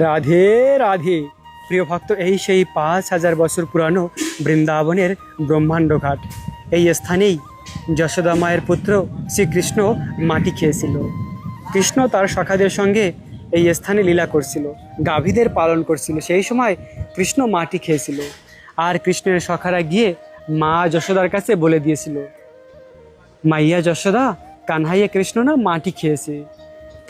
রাধে রাধে। প্রিয় ভক্ত, এই সেই ৫,০০০ বছর পুরানো বৃন্দাবনের ব্রহ্মাণ্ড ঘাট। এই স্থানেই যশোদা মায়ের পুত্র শ্রীকৃষ্ণ মাটি খেয়েছিল। কৃষ্ণ তার সখাদের সঙ্গে এই স্থানে লীলা করছিল, গাভীদের পালন করছিল। সেই সময় কৃষ্ণ মাটি খেয়েছিল। আর কৃষ্ণের সখারা গিয়ে মা যশোদার কাছে বলে দিয়েছিল, মাইয়া যশোদা, কানহাইয়া কৃষ্ণ না মাটি খেয়েছে।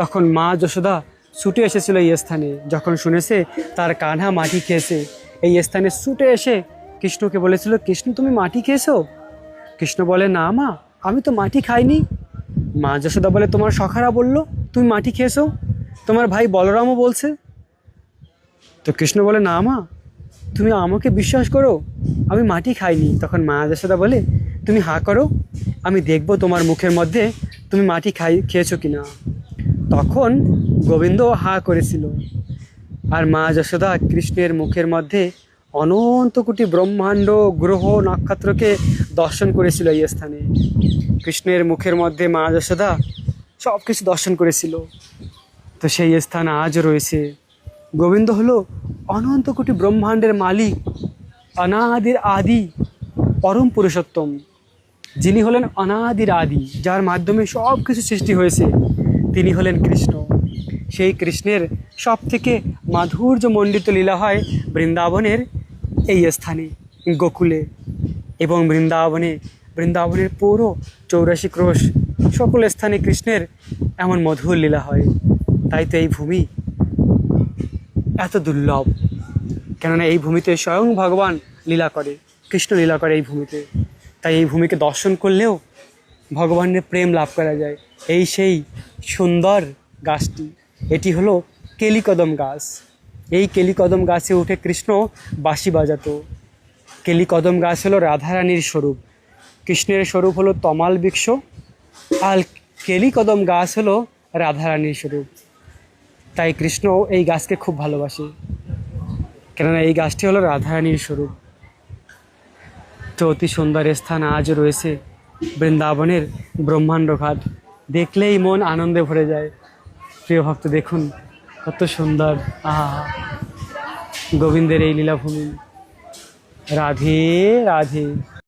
তখন মা যশোদা ছুটে এসেছিল এই স্থানে। যখন শুনেছে তার কানহা মাটি খেয়েছে, এই স্থানে ছুটে এসে কৃষ্ণকে বলেছিল, কৃষ্ণ তুমি মাটি খেয়েছো? কৃষ্ণ বলে, না মা, আমি তো মাটি খাইনি। মা যশোদা বলে, তোমার সখারা বললো তুমি মাটি খেয়েছো, তোমার ভাই বলরামও বলছে। তো কৃষ্ণ বলে, না মা, তুমি আমাকে বিশ্বাস করো, আমি মাটি খাইনি। তখন মা যশোদা বলে, তুমি হাঁ করো, আমি দেখব তোমার মুখের মধ্যে তুমি মাটি খেয়েছো কিনা। তখন গোবিন্দ হাঁ করেছিল। আর মা যশোদা কৃষ্ণের মুখের মধ্যে অনন্ত কোটি ব্রহ্মাণ্ড গ্রহ নক্ষত্রকে দর্শন করেছিল এই স্থানে। কৃষ্ণের মুখের মধ্যে মা যশোদা সব কিছু দর্শন করেছিল। তো সেই স্থান আজও রয়েছে। গোবিন্দ হলো অনন্ত কোটি ব্রহ্মাণ্ডের মালিক, অনাদির আদি পরম পুরুষোত্তম, যিনি হলেন অনাদির আদি, যার মাধ্যমে সব কিছু সৃষ্টি হয়েছে, তিনি হলেন কৃষ্ণ। সেই কৃষ্ণের সব থেকে মাধুর্যমণ্ডিত লীলা হয় বৃন্দাবনের এই স্থানে, গোকুলে। এবং বৃন্দাবনের পুরো 84 ক্রোশ সকল স্থানে কৃষ্ণের এমন মধুর লীলা হয়। তাই তো এই ভূমি এত দুর্লভ, কেননা এই ভূমিতে স্বয়ং ভগবান লীলা করে, কৃষ্ণ লীলা করে এই ভূমিতে। তাই এই ভূমিকে দর্শন করলেও ভগবানের প্রেম লাভ করা যায়। এই সেই সুন্দর গাছটি, এটি হলো কেলিকদম গাছ। এই কেলিকদম গাছে উঠে কৃষ্ণ বাঁশি বাজাতো। কেলিকদম গাছ হলো রাধারানীর স্বরূপ, কৃষ্ণের স্বরূপ হলো তমাল বৃক্ষ, আর কেলিকদম গাছ হলো রাধারানীর স্বরূপ। তাই কৃষ্ণ এই গাছকে খুব ভালোবাসে, কেননা এই গাছটি হলো রাধারানীর স্বরূপ। তো অতি সুন্দর স্থান আজও রয়েছে বৃন্দাবনের ব্রহ্মাণ্ড ঘাট। দেখলেই মন আনন্দে ভরে যায়। প্রিয় ভক্ত, দেখুন কত সুন্দর, আহা, গোবিন্দের এই লীলাভূমি। রাধে রাধে।